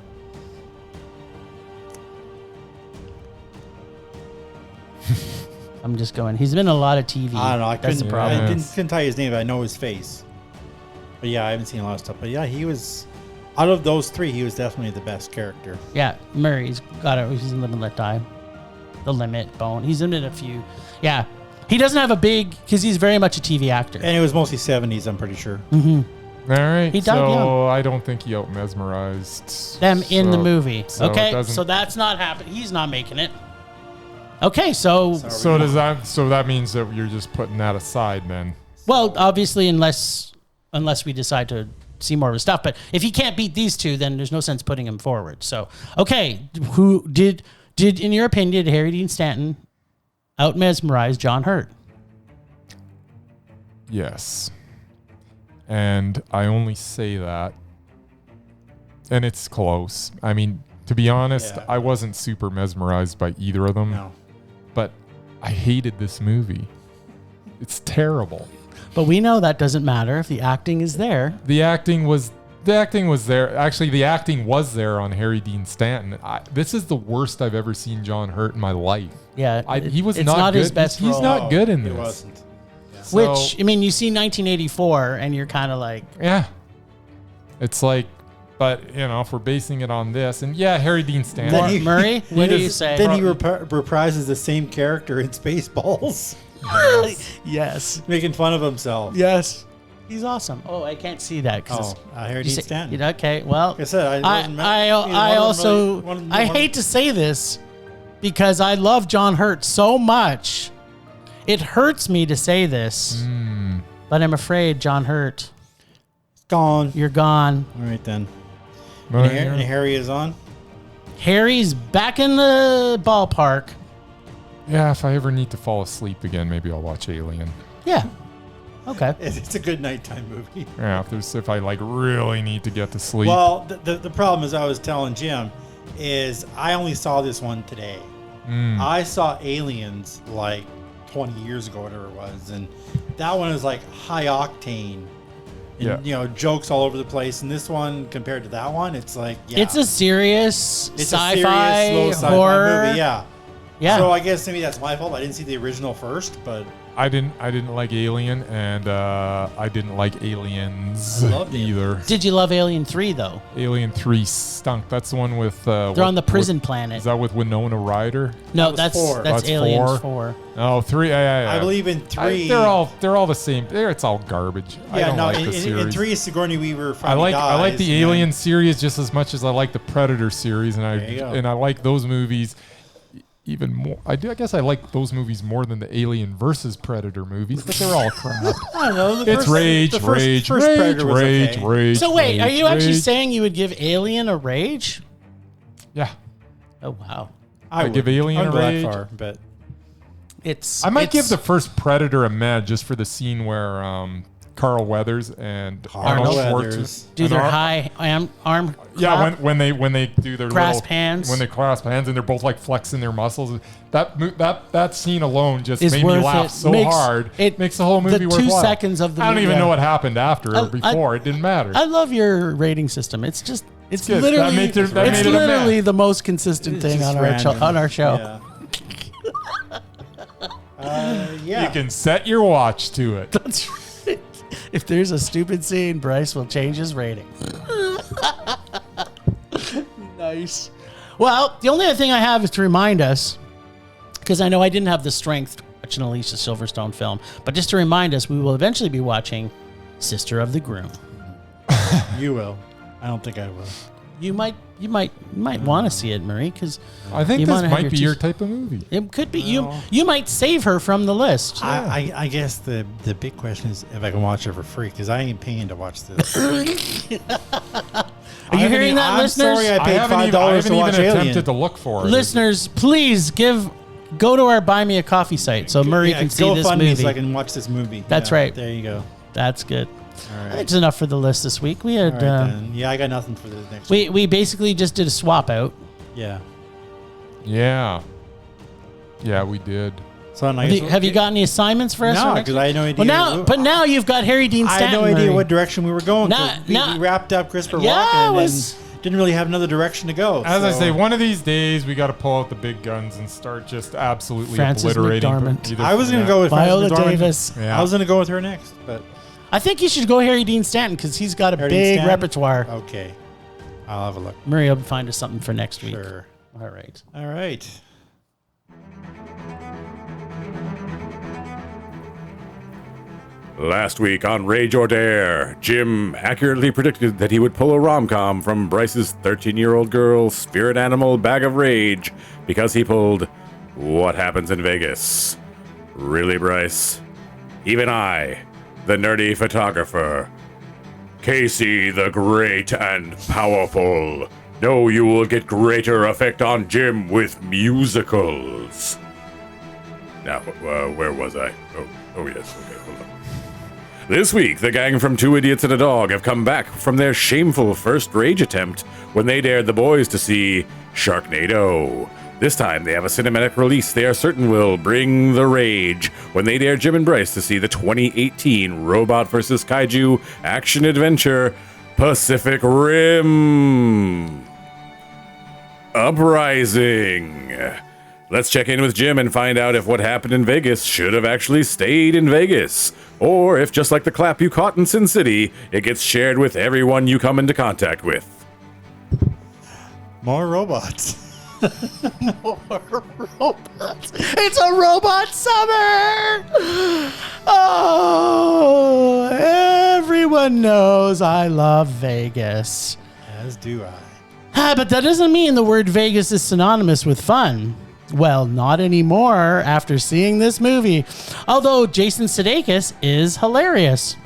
I'm just going. He's been in a lot of TV. I don't know. I That's the couldn't, problem. I couldn't tell you his name, but I know his face. But yeah, I haven't seen a lot of stuff. But yeah, he was, out of those 3, he was definitely the best character. Yeah, Murray's got it. He's in Live and Let Die. The Limit, Bone. He's in a few. Yeah. He doesn't have a big, because he's very much a TV actor. And it was mostly 70s, I'm pretty sure. Mm-hmm. All right. He died so young. I don't think he out mesmerized Them in the so- movie. so it Okay, doesn't- so that's not happening. He's not making it. Okay, so, So does that? So that means that you're just putting that aside then. well, obviously, unless we decide to see more of his stuff, but if he can't beat these 2, then there's no sense putting him forward. So, okay, who did in your opinion, did Harry Dean Stanton out mesmerize John Hurt? Yes. And I only say that, and it's close. I mean, to be honest, Yeah. I wasn't super mesmerized by either of them. No. But I hated this movie. It's terrible. But we know that doesn't matter if the acting is there. The acting was there. Actually, the acting was there on Harry Dean Stanton. This is the worst I've ever seen John Hurt in my life. Yeah, He was it's not good. his best He's role. not good in this. It wasn't. So- Which, I mean, you see 1984 and you're kind of like, Yeah. It's like, but, if we're basing it on this, and yeah, Harry Dean Stanton. Then he- Murray, what do you say? Then he reprises the same character in Spaceballs, Yes. making fun of himself. Yes. He's awesome. Oh, I can't see that. Oh, Harry Dean Stanton. Okay, well, Like I said, I hate to say this because I love John Hurt so much. It hurts me to say this, but I'm afraid, John Hurt, gone. you're gone. All right then. Well, And Harry is on. Harry's back in the ballpark. Yeah, if I ever need to fall asleep again, maybe I'll watch Alien. Yeah. Okay. It's a good nighttime movie. Yeah, if I like really need to get to sleep. Well, the problem is I was telling Jim is I only saw this one today. I saw Aliens like 20 years ago, whatever it was, and that one is like high octane. And, jokes all over the place. And this one, compared to that one, it's like, It's a serious it's sci-fi, a serious, low sci-fi horror movie. Yeah. Yeah. So I guess maybe that's my fault. I didn't see the original first, but I didn't like Alien, and I didn't like Aliens I loved it. either. Did you love Alien 3 though? Alien 3 stunk. That's the one with They're on the prison planet. Is that with Winona Ryder? No, That was 4. that's That's Aliens 4. 4. Oh, 3. Yeah. I believe in 3. They're all the same. It's all garbage. I don't like the series. In 3, Sigourney Weaver I finally like dies, the and Alien series just as much as I like the Predator series, and There you go. I like those movies even more. I guess I like those movies more than the Alien versus Predator movies, but they're all crap. I don't know. It's rage. First Predator was okay. So wait, are you actually rage. saying you would give Alien a rage? Yeah, Oh wow. I give would. Alien I'd a go that rage. far, but I might give the first Predator a med just for the scene where Carl Weathers and Arnold Schwarzenegger do their high arm Yeah, clap? when they do their Clasp little, hands. when they clasp hands and they're both like flexing their muscles. That scene alone just Is made me worth laugh it. so Makes- hard. it- Makes the whole movie the worthwhile. 2 seconds of the I don't movie- even know what happened after or I- before. It didn't matter. I love your rating system. It's just it's good. literally That made it- that it's made it a literally mess. the most consistent it's thing just on random. our show. Yeah. You can set your watch to it. That's right. If there's a stupid scene, Bryce will change his rating. Nice. Well, the only other thing I have is to remind us, because I know I didn't have the strength to watch an Alicia Silverstone film, but just to remind us, we will eventually be watching Sister of the Groom. You will. I don't think I will. You might want to see it, Marie, because I think You this wanna have might your be two- your type of movie. it could be you might save her from the list. I guess the big question is if I can watch it for free, because I ain't paying to watch this. Are you hearing that, I'm listeners? sorry I I paid haven't $5 even, I to haven't watch even Alien. attempted to look for it. Listeners, please go to our Buy Me a Coffee site so Murray can see this GoFundMe movie. so I can watch this movie. That's Yeah, right. There you go. That's good. All right. That's enough for the list this week. We All had right, then. Yeah, I got nothing for this next week. we basically just did a swap out. Yeah. Yeah, we did. So I Have you got any assignments for us? No, for next because I had no idea. Well, now you've got Harry Dean I Stanton. had no idea Murray. what direction we were going. Nah, 'cause nah. we wrapped up Christopher Yeah, Walken and it was- then didn't really have another direction to go. As I so- say, one of these days we got to pull out the big guns and start just absolutely Frances obliterating. McDormand. either- I was going to yeah. go with Viola Frances McDormand. Davis. Yeah. I was going to go with her next, but I think you should go Harry Dean Stanton because he's got a Harry Dean big Stanton? repertoire. Okay. I'll have a look. Murray will find us something for next week. Sure. All right. All right. Last week on Rage or Dare, Jim accurately predicted that he would pull a rom-com from Bryce's 13-year-old girl's spirit animal bag of rage because he pulled What Happens in Vegas. Really, Bryce? Even I, the nerdy photographer, Casey the Great and Powerful, know you will get greater effect on Jim with musicals. Now, where was I? Oh yes, okay, hold on. This week, the gang from Two Idiots and a Dog have come back from their shameful first rage attempt when they dared the boys to see Sharknado. This time, they have a cinematic release they are certain will bring the rage when they dare Jim and Bryce to see the 2018 Robot vs. Kaiju action-adventure Pacific Rim Uprising. Let's check in with Jim and find out if what happened in Vegas should have actually stayed in Vegas, or if, just like the clap you caught in Sin City, it gets shared with everyone you come into contact with. More robots. More robots. It's a robot summer. Oh, everyone knows I love Vegas. As do I. But that doesn't mean the word Vegas is synonymous with fun. Well, not anymore after seeing this movie. Although Jason Sudeikis is hilarious.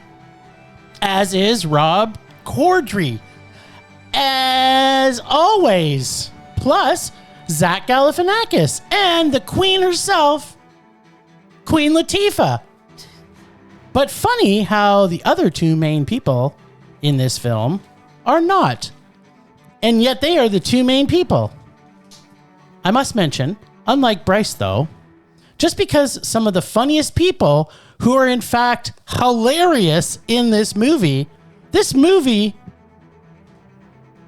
As is Rob Corddry. As always. Plus, Zach Galifianakis and the Queen herself, Queen Latifah. But funny how the other two main people in this film are not. And yet they are the two main people. I must mention, unlike Bryce though, just because some of the funniest people who are in fact hilarious in this movie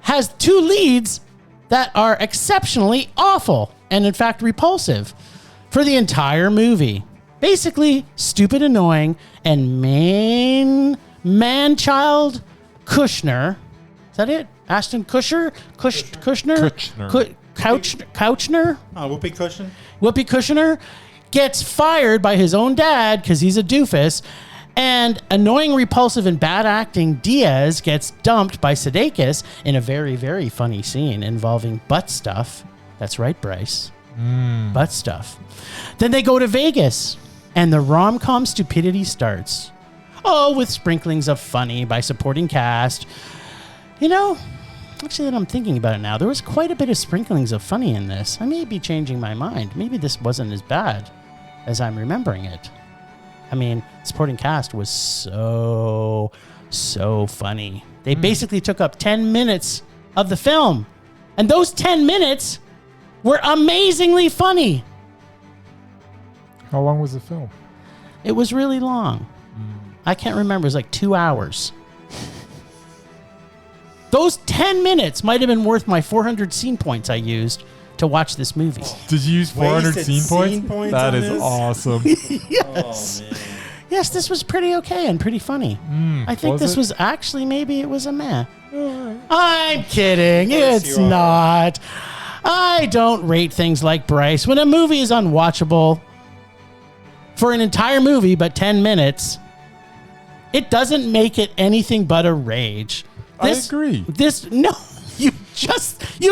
has two leads that are exceptionally awful and in fact repulsive for the entire movie. Basically, stupid, annoying, and man-child Kushner. Is that it? Ashton Kushner? Kushner? Couchner? Whoopee cushion. Whoopi Kushner gets fired by his own dad because he's a doofus, and annoying, repulsive, and bad acting Diaz gets dumped by Sudeikis in a very, very funny scene involving butt stuff. That's right, Bryce. Butt stuff. Then they go to Vegas, and the rom-com stupidity starts. Oh, with sprinklings of funny by supporting cast. You know, actually, that I'm thinking about it now, there was quite a bit of sprinklings of funny in this. I may be changing my mind. Maybe this wasn't as bad as I'm remembering it. I mean, supporting cast was so funny. They basically took up 10 minutes of the film. And those 10 minutes were amazingly funny. How long was the film? It was really long. I can't remember. It was like 2 hours. Those 10 minutes might have been worth my 400 scene points I used to watch this movie. Did you use 400 Wasted scene scene points? points That on is this? awesome. Yes. Oh, man. Yes, this was pretty okay and pretty funny. I think was this it? was actually, maybe it was a meh. I'm kidding. course It's you are. not. I don't rate things like Bryce. When a movie is unwatchable for an entire movie but 10 minutes, it doesn't make it anything but a rage. I agree. You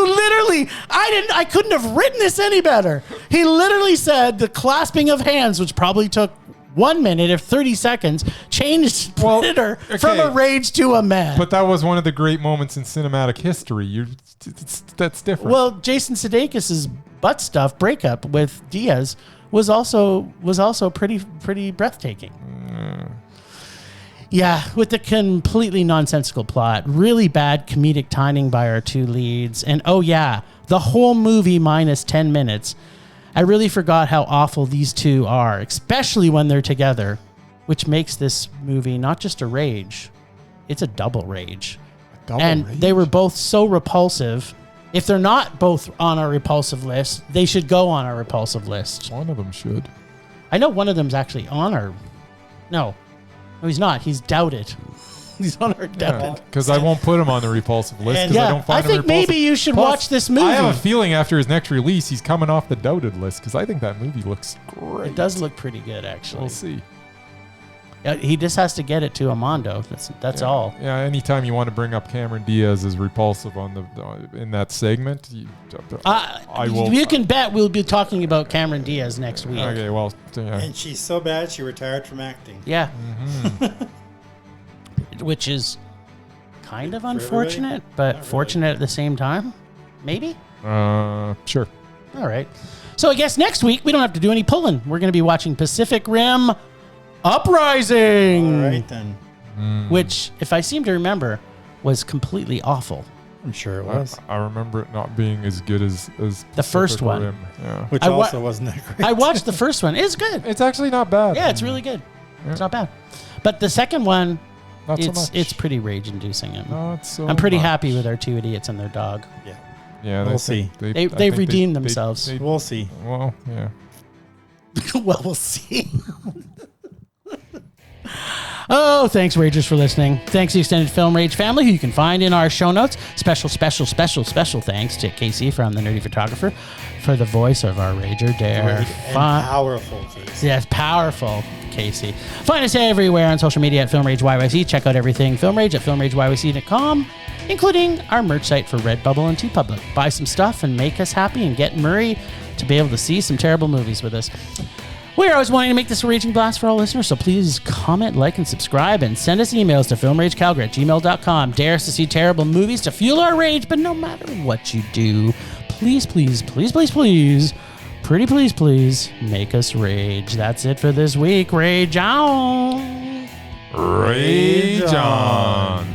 literally, I couldn't have written this any better. He literally said the clasping of hands, which probably took 1 minute or 30 seconds, changed Predator from a rage to a meh. But that was one of the great moments in cinematic history. That's different. Well, Jason Sudeikis' butt stuff breakup with Diaz was also pretty breathtaking. Yeah, with the completely nonsensical plot, really bad comedic timing by our two leads, and oh yeah, the whole movie minus 10 minutes. I really forgot how awful these two are, especially when they're together, which makes this movie not just a rage, it's a double rage. They were both so repulsive. If they're not both on our repulsive list, they should go on our repulsive list. One of them should. I know one of them's actually on our... No, he's not. He's doubted. He's on our doubted. Because I won't put him on the repulsive list because I don't find I him think repulsive. maybe you should Plus, watch this movie. I have a feeling after his next release, he's coming off the doubted list because I think that movie looks great. It does look pretty good, actually. We'll see. He just has to get it to Armando. That's all. Yeah, anytime you want to bring up Cameron Diaz as repulsive on in that segment, I will. You can bet we'll be talking about Cameron Diaz next week. Okay, well, yeah. And she's so bad she retired from acting. Yeah. Which is kind of unfortunate, but fortunate at the same time. Maybe? Sure. All right. So I guess next week we don't have to do any pulling. We're going to be watching Pacific Rim Uprising. All right, then. Which, if I seem to remember, was completely awful. I'm sure it was. I remember it not being as good as The first Pacific one. Rim. Yeah. Which I wa- also wasn't that great. I watched the first one. It's good. It's actually not bad. Yeah, it's really good. It's not bad. But the second one, Not so much. it's pretty rage-inducing. Not so I'm pretty much. happy with our two idiots and their dog. Yeah. Yeah, We'll see. They've redeemed themselves. We'll see. Well, yeah. Well, we'll see. Oh, thanks, Ragers, for listening. Thanks to the Extended Film Rage family, who you can find in our show notes. Special thanks to Casey from The Nerdy Photographer for the voice of our Rager Dare. And powerful, Casey. Yes, powerful, Casey. Find us everywhere on social media at Film Rage YYC. Check out everything Film Rage at filmrageyyc.com, including our merch site for Redbubble and TeePublic. Buy some stuff and make us happy and get Murray to be able to see some terrible movies with us. We're always wanting to make this a raging blast for all listeners, so please comment, like, and subscribe, and send us emails to filmragecalgary@gmail.com. Dare us to see terrible movies to fuel our rage, but no matter what you do, please, please, please, please, please, pretty please, please, make us rage. That's it for this week. Rage on! Rage on.